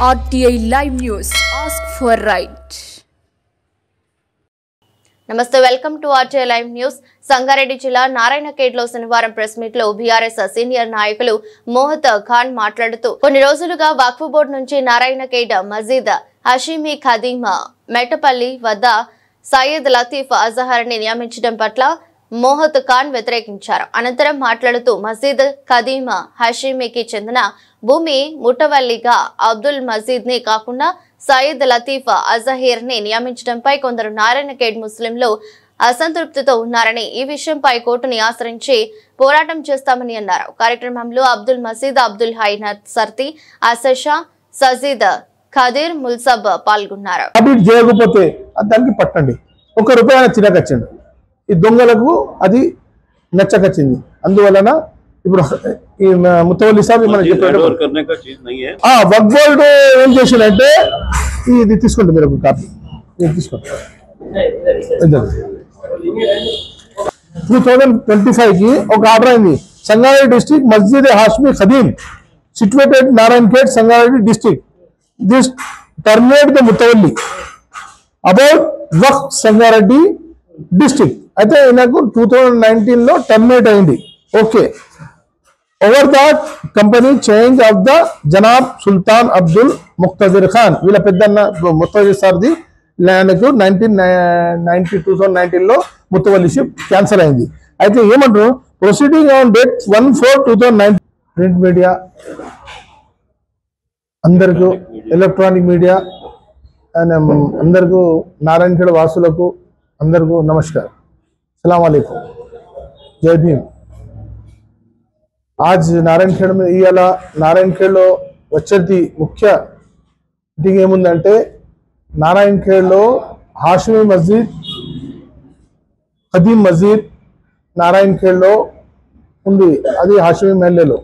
RTI Live News. Ask for right. నమస్తే, welcome to RTI Live News. Sangareddy జిల్లా నారాయణఖేడ్లో శనివారం press meet లో BRS senior నాయకులు మోహత్ ఖాన్ మాట్లాడుతూ కొన్ని రోజులుగా వక్ఫ్ బోర్డు నుంచి నారాయణఖేడ్ మజీద్ హషీమి ఖదీమ్ మెటపల్లి వద్ద సయ్యద్ లతీఫ్ అజహర్ ని నియమించడం పట్ల మోహత్ ఖాన్ వ్యతిరేకించారు. అనంతరం మాట్లాడుతూ మజీద్ ఖదీమ్ హషీమికి చెందిన భూమి ముట్టవల్లిగా అబ్దుల్ మజీద్ ని కాకుండా సయ్యద్ లతీఫ్ అజహీర్ ని నియమించడంపై కొందరు నారాయణఖేడ్ ముస్లింలు అసంతృప్తితో ఉన్నారని, ఈ విషయంపై కోర్టుని ఆశ్రయించి పోరాటం చేస్తామని అన్నారు. కార్యక్రమంలో అబ్దుల్ మజీద్, అబ్దుల్ హై సర్తి, అసషా, సజీద్, ఖదీర్, ముల్సబ్ పాల్గొన్నారు. దానికి పట్టండి, ₹1 చిరకచ్చింది. ఈ దొంగలకు అది నచ్చకచ్చింది. అందువలన ఇప్పుడు ఈ ముతవల్లి సాబ్ మనకి చెప్పాడు వక్ఫ్ బోర్డు ఏం చేసిందంటే ఇది తీసుకోండి, మీరు ఒక కాపీ తీసుకోండి. 2025 కి ఒక ఆర్డర్ అయింది. సంగారెడ్డి డిస్ట్రిక్ట్ మస్జిద్ హాష్మి ఖదీమ్ situated Narayankhed Sangareddy district this terminate the mutawalli about Waqf Sangareddy district. అయితే నాకు 2019 లో టర్మినేట్ అయింది. Okay, over that company change of the Janab Sultan Abdul Muqtadir Khan, వీళ్ళ పెద్దన్న ముక్తదిర్ సార్ది ల్యాండ్కు 2019 లో ముతవల్లిషిప్ క్యాన్సల్ అయింది. అయితే ఏమంటారు, proceeding on date 1/4/2019 print media అందరికీ, ఎలక్ట్రానిక్ మీడియా అందరికీ, నారాయణఖేడ్ వాసులకు అందరికీ నమస్కారం, सलाम वालेकुम, जय भीम. आज నారాయణఖేడ్ में ఇయాల నారాయణఖేడ్లో వచ్చేది ముఖ్య థింగ్ ఏముందంటే, నారాయణఖేడ్లో హాషిమి మస్జిద్ ఖదీమ్ మస్జిద్ నారాయణఖేడ్లో ఉంది. అది హాషిమి మహల్లేలో.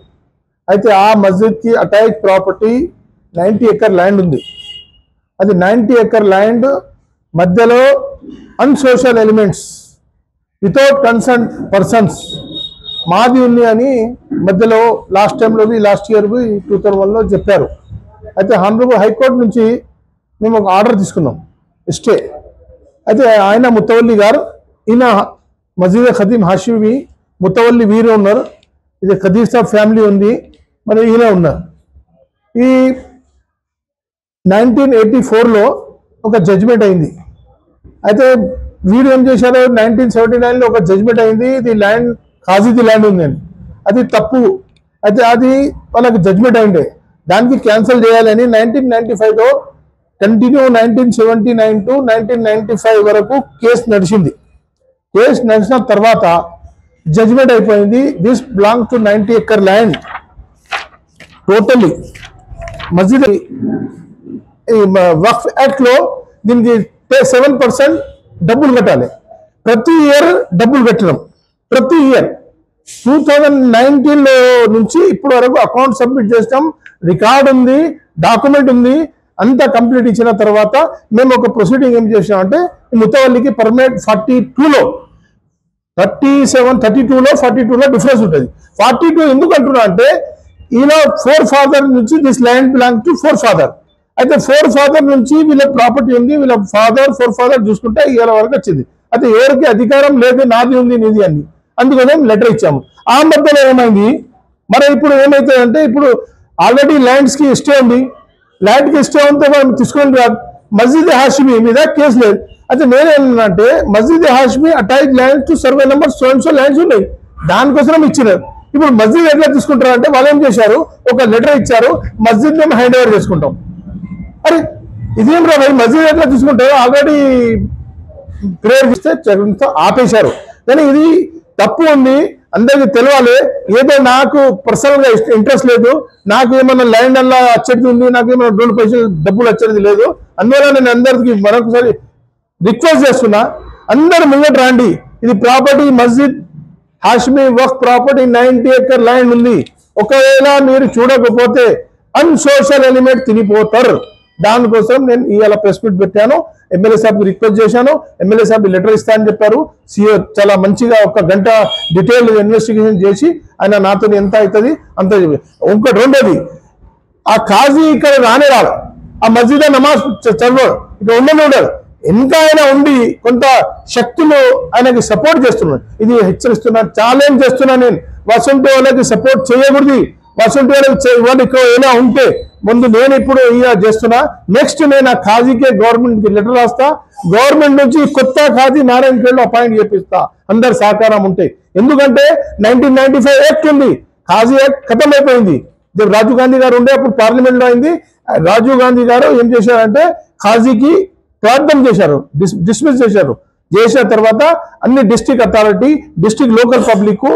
అయితే ఆ మస్జిద్కి అటాచ్ ప్రాపర్టీ 90 ఎకర్ ల్యాండ్ ఉంది. అది 90 ఎకర్ ల్యాండ్ మధ్యలో unsocial elements without concern persons మాది ఉంది అని మధ్యలో లాస్ట్ ఇయర్ 2001లో చెప్పారు. అయితే హానరబుల్ హైకోర్టు నుంచి మేము ఒక ఆర్డర్ తీసుకున్నాం, స్టే. అయితే ఆయన ముతవల్లి గారు, ఈయన మజీద్ ఖదీమ్ హాషిమి ముతవల్లి వీరు ఉన్నారు, ఇది ఖదీర్ సాబ్ ఫ్యామిలీ ఉంది, మరి ఈయన ఉన్నారు. ఈ 1984లో ఒక జడ్జిమెంట్ అయింది. అయితే వీరు ఏం చేశారు, 1979లో ఒక జడ్జిమెంట్ అయింది, ఇది ల్యాండ్ ఖాజీది ల్యాండ్ ఉంది అని. అది తప్పు. అయితే అది వాళ్ళకి జడ్జిమెంట్ అయిండే, దానికి క్యాన్సిల్ చేయాలని 1995లో కంటిన్యూ 1979 to 1995 వరకు కేసు నడిచింది. కేసు నడిచిన తర్వాత జడ్జిమెంట్ అయిపోయింది. This belong to 90 acre land totally. మస్జిద్ వక్ఫ్ యాక్ట్లో దీనికి 7% డబ్బులు కట్టాలి. ప్రతి ఇయర్ డబ్బులు కట్టడం, ప్రతి ఇయర్. 2019లో నుంచి ఇప్పటి వరకు అకౌంట్ సబ్మిట్ చేస్తాం, రికార్డ్ ఉంది, డాక్యుమెంట్ ఉంది, అంతా కంప్లీట్ ఇచ్చిన తర్వాత మేము ఒక ప్రొసీడింగ్ ఏం చేసామంటే, ముతవల్లికి పర్మనెంట్ 42లో 42లో డిఫరెన్స్ ఉంటుంది. 42 ఎందుకు అంటున్నా అంటే, ఈయన 4 ఫాదర్ నుంచి this land belong to 4 father. అయితే 4 ఫాదర్ నుంచి వీళ్ళ ప్రాపర్టీ ఉంది, వీళ్ళ 4 ఫాదర్ చూసుకుంటే ఇవాళ వరకు వచ్చింది. అయితే ఎవరికి అధికారం లేదు, నాది ఉంది నీది అని. అందుకనే లెటర్ ఇచ్చాము. ఆ మధ్యలో ఏమైంది, మరి ఇప్పుడు ఏమవుతుందంటే, ఇప్పుడు ఆల్రెడీ ల్యాండ్స్కి స్టే ఉంది, ల్యాండ్కి స్టే ఉంటే మనం తీసుకొని రాదు. మస్జిద్ హాషిమి మీద కేసు లేదు. అయితే నేనేంటంటే, Masjid Hashimi attach land to survey number so lands ఉన్నాయి, దానికోసం ఇచ్చినారు. ఇప్పుడు మస్జిద్ ఎట్లా తీసుకుంటారు అంటే, వాళ్ళు ఏం చేశారు, ఒక లెటర్ ఇచ్చారు, మస్జిద్ మేము హ్యాండ్ ఓవర్ చేసుకుంటాం. అరే ఇదేం రా భాई, మస్జిద్ ఎట్లా తీసుకుంటారు, ఆల్రెడీ ప్రేయర్ చేస్తే ఆపేశారు. కానీ ఇది తప్పు ఉంది, అందరికీ తెలవాలి. ఏదో నాకు పర్సనల్గా ఇంట్రెస్ట్ లేదు, నాకు ఏమన్నా ల్యాండ్ అలా వచ్చేది ఉంది, నాకు ఏమైనా 2 పైసలు డబ్బులు వచ్చేది లేదు. అందువల్ల నేను అందరికి మరొకసారి రిక్వెస్ట్ చేస్తున్నా, అందరు ముంగట రండి. ఇది ప్రాపర్టీ మస్జిద్ హాషిమి వక్ఫ్ ప్రాపర్టీ 90 ఎకర్ ల్యాండ్ ఉంది. ఒకవేళ మీరు చూడకపోతే అన్సోషల్ ఎలిమెంట్ తినిపోతారు. దానికోసం నేను ఇవాళ ప్రెస్ మీట్ పెట్టాను. ఎమ్మెల్యే సాబ్కి రిక్వెస్ట్ చేశాను, ఎమ్మెల్యే సాబ్ లెటర్ ఇస్తా అని చెప్పారు. సీఓ చాలా మంచిగా 1 గంట డీటెయిల్ ఇన్వెస్టిగేషన్ చేసి ఆయన నాతో ఎంత అవుతుంది అంత. ఇంకోటి రెండోది, ఆ ఖాజీ ఇక్కడ రానే రాడు, ఆ మస్జిద్ నమాజ్ చదవడు, ఇక్కడ ఉండడు. ఇంకా ఆయన ఉండి కొంత శక్తులు ఆయనకి సపోర్ట్ చేస్తున్నాడు. ఇది హెచ్చరిస్తున్నాను, ఛాలెంజ్ చేస్తున్నా నేను. వసంత వాళ్ళకి సపోర్ట్ చేయకూడదు. వసంత వాళ్ళకి ఇక్కడ ఏమైనా ఉంటే ముందు నేను ఇప్పుడు చేస్తున్నా. నెక్స్ట్ నేను ఆ ఖాజీకే గవర్నమెంట్కి లెటర్ రాస్తా. గవర్నమెంట్ నుంచి కొత్త ఖాజీ నారాయణఖేడ్లో అపాయింట్ చేపిస్తా, అందరు సహకారం ఉంటే. ఎందుకంటే 1995 యాక్ట్ ఉంది, ఖాజీ యాక్ట్ ఖతం అయిపోయింది. రాజీవ్ గాంధీ గారు ఉండే అప్పుడు పార్లమెంట్ లో అయింది. రాజీవ్ గాంధీ గారు ఏం చేశారంటే ఖాజీకి ప్రార్థన చేశారు, డిస్మిస్ చేశారు. చేసిన తర్వాత అన్ని district authority, district local public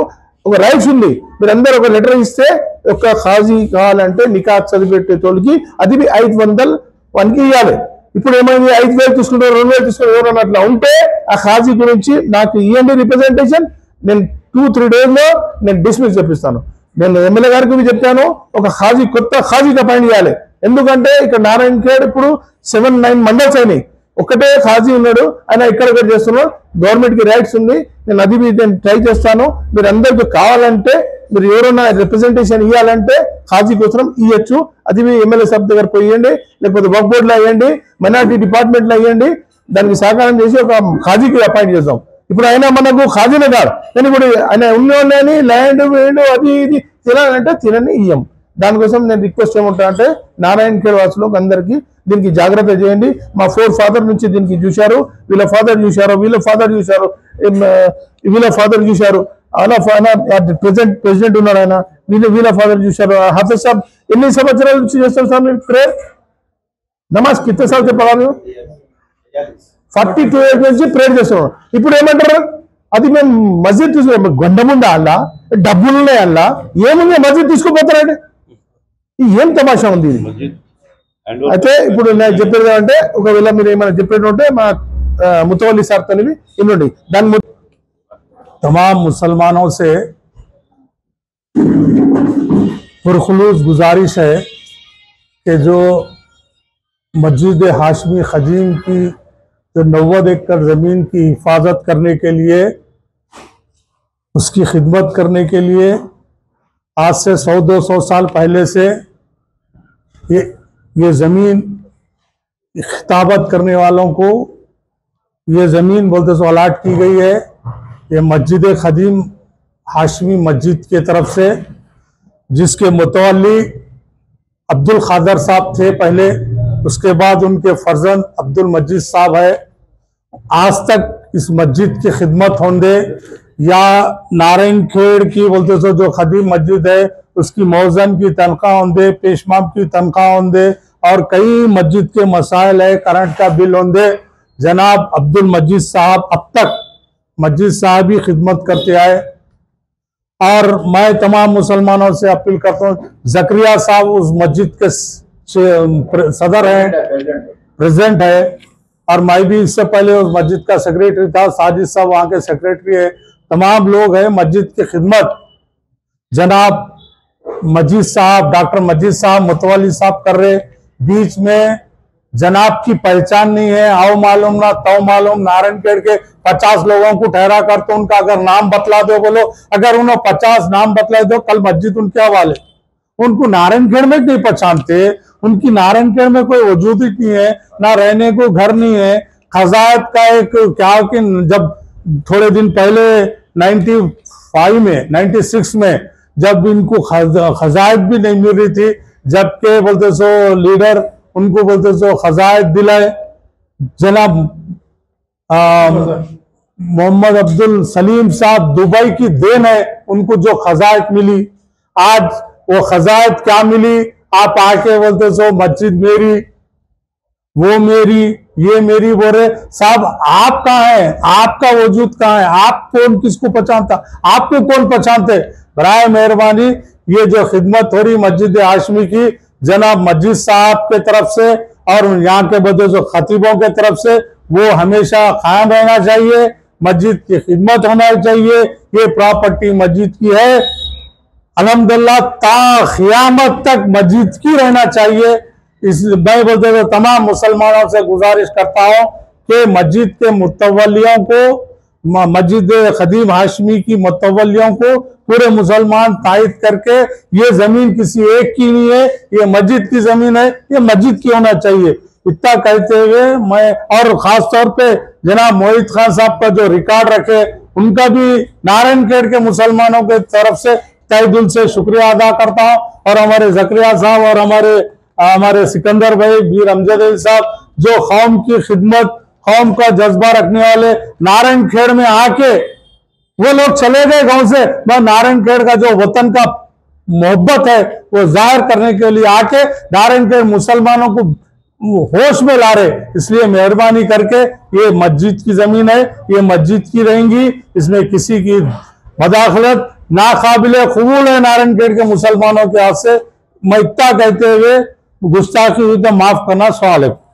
ఒక రైట్స్ ఉంది. మీరందరూ ఒక లెటర్ ఇస్తే ఒక ఖాజీ కావాలంటే నికా చదివిపెట్టే తోలికి అది 500 వానికి ఇవ్వాలి. ఇప్పుడు ఏమైంది, 5,000 తీసుకుంటారు, 2,000 తీసుకుంటారు. ఎవరన్నా అట్లా ఉంటే ఆ ఖాజీ గురించి నాకు ఇవ్వండి రిప్రజెంటేషన్. నేను 2-3 days లో నేను డిస్మిస్ చేపిస్తాను. నేను ఎమ్మెల్యే గారికి చెప్పాను, ఒక ఖాజీ కొత్త ఖాజీకి అపాయింట్ చేయాలి. ఎందుకంటే ఇక్కడ నారాయణఖేడ్ ఇప్పుడు 7-9 మండల్స్ అయినాయి, ఒక్కటే ఖాజీ ఉన్నాడు, ఆయన ఇక్కడ చేస్తున్నాడు. గవర్నమెంట్ కి రైట్స్ ఉంది, నేను అది నేను ట్రై చేస్తాను. మీరు అందరికి కావాలంటే మీరు ఎవరైనా రిప్రజెంటేషన్ ఇవ్వాలంటే ఖాజీ కోసం ఇవ్వచ్చు. అది మీ ఎమ్మెల్యే సాబ్ దగ్గర పోయండి, లేకపోతే వర్క్ బోర్డులో అయ్యండి, మైనారిటీ డిపార్ట్మెంట్లో అయ్యండి. దానికి సహకారం చేసి ఒక ఖాజీకి అపాయింట్ చేద్దాం. ఇప్పుడు ఆయన మనకు ఖాజీనే కాదు, కానీ ఇప్పుడు ఆయన ఉన్నోళ్ళని ల్యాండ్ వేయండు అది ఇది తినాలంటే తినని ఇయ్యం. దానికోసం నేను రిక్వెస్ట్ ఏమంటా అంటే నారాయణఖేడ్ వాసులకు అందరికీ దీనికి జాగ్రత్త చేయండి. మా 4 ఫాదర్ నుంచి దీనికి చూశారు, వీళ్ళ ఫాదర్ చూశారు, వీళ్ళ ఫాదర్ చూశారు, అలా ప్రెసిడెంట్ ఉన్నాడు ఆయన, వీళ్ళ ఫాదర్ చూశారు. హాఫిజ్ సాబ్ ఎన్ని సంవత్సరాల నుంచి చేస్తారు సార్ మీరు ప్రేయర్ నమాజ్? కిత్తే సాల్ చెప్పాలా? 42 years నుంచి ప్రేయర్ చేస్తున్నాం. ఇప్పుడు ఏమంటారు, అది మేము మస్జిద్ తీసుకున్నాం, గొండముందా అల్లా, డబ్బులు ఉన్నాయి అల్లా, ఏముంది మస్జిద్ తీసుకుపోతారంటే ఏం తమాషా ఉంది ఇది. అయితే ఇప్పుడు నేను చెప్పేది అంటే ఒకవేళ మీరు ఏమైనా చెప్పేది ఉంటే మా मुतवल्ली साहब तने भी इन्होंने तमाम मुसलमानों से पुरखुलूस गुजारिश है कि जो मस्जिद हाशमी खजीम की जो 90 एकड़ ज़मीन की हिफाजत करने के लिए, उसकी खिदमत करने के लिए आज से 100-200 साल पहले से ये ज़मीन खिताबत करने वालों को ये ज़मीन बोलते सो अलाट की गई है। ये मस्जिद खदीम हाशमी मस्जिद की तरफ से, जिसके मुतवल्ली अब्दुल खादर साहब थे पहले, उसके बाद उनके फर्जंद अब्दुल मजीद साहब है। आज तक इस मस्जिद की खिदमत होंदे या नारायणखेड़ की बोलते सो जो खदीम मस्जिद है उसकी मौजन की तनख्वाह होंदे, पेशमाम की तनख्वाह होंदे और कई मस्जिद के मसाइल है, करंट का बिल होंदे। जनाब अब्दुल मजीद साहब अब तक मस्जिद साहब ही खिदमत करते आए और मैं तमाम मुसलमानों से अपील करता हूँ, जकरिया साहब उस मस्जिद के सदर हैं, प्रेसिडेंट है, और मैं भी इससे पहले उस मस्जिद का सेक्रेटरी था, साजिद साहब वहाँ के सेक्रेटरी है, तमाम लोग हैं मस्जिद की खिदमत जनाब मजीद साहब, डॉक्टर मजीद साहब, मुतवल्ली साहब कर रहे। बीच में जनाब की पहचान नहीं है, आओ मालूम ना तो मालूम, नारायणखेड़ के 50 लोगों को ठहरा कर तो उनका अगर नाम बतला दो, बोलो अगर उन्होंने 50 नाम बतला दो कल मस्जिद उनके हवाले। उनको नारायणखेड़ में नहीं पहचानते, उनकी नारायणखेड़ में कोई वजूद ही नहीं है, ना रहने को घर नहीं है। खजायत का एक क्या कि जब थोड़े दिन पहले 96 में जब इनको खजायत भी नहीं मिल रही थी, जबकि बोलते सो लीडर उनको बोलते सो खजायत दिलाए, जनाब मोहम्मद अब्दुल सलीम साहब दुबई की देन है, उनको जो खजायत मिली, आज वो खजायत क्या मिली, आप आके बोलते सो मस्जिद मेरी, वो मेरी, ये मेरी बोल रहे। साहब आप कहाँ हैं, आपका वजूद कहाँ है, आप कौन किसको पहचानता, आपको कौन पहचानते? बराए मेहरबानी ये जो खिदमत हो रही मस्जिद हाशमी की जनाब मस्जिद साहब के तरफ से और यहाँ के बदे जो खतीबों के तरफ से, वो हमेशा कायम रहना चाहिए, मस्जिद की खिदमत होना चाहिए। ये प्रॉपर्टी मस्जिद की है, अल्हम्दुलिल्लाह ता क़यामत तक मस्जिद की रहना चाहिए। इस मैं बोलते हुए तमाम मुसलमानों से गुजारिश करता हूँ कि मस्जिद के मुतवल्लियों को, मस्जिद खदीम हाशमी की मुतवल्लियों को पूरे मुसलमान तायद करके ये जमीन किसी एक की नहीं है, ये मस्जिद की जमीन है, ये मस्जिद की होना चाहिए। इतना कहते हुए मैं और खास तौर पे जनाब मोहित खान साहब का जो रिकॉर्ड रखे उनका भी नारायणखेड़ के मुसलमानों के तरफ से तहे दिल से शुक्रिया अदा करता हूं। और हमारे जकरिया साहब और हमारे सिकंदर भाई बीर अमजद अली साहब जो कौम की खिदमत, कौम का जज्बा रखने वाले, नारायणखेड़ में आके वो लोग चले गए गांव से, मैं नारायणखेड़ का जो वतन का मोहब्बत है वो जाहिर करने के लिए आके नारायणखेड़ मुसलमानों को होश में ला रहे। इसलिए मेहरबानी करके ये मस्जिद की जमीन है, ये मस्जिद की रहेंगी, इसमें किसी की मदाखलत नाकाबिले कबूल है नारायणखेड़ के मुसलमानों के हाथ से। मैं इतना कहते हुए गुस्ताखी हुई तो माफ करना सवाल है।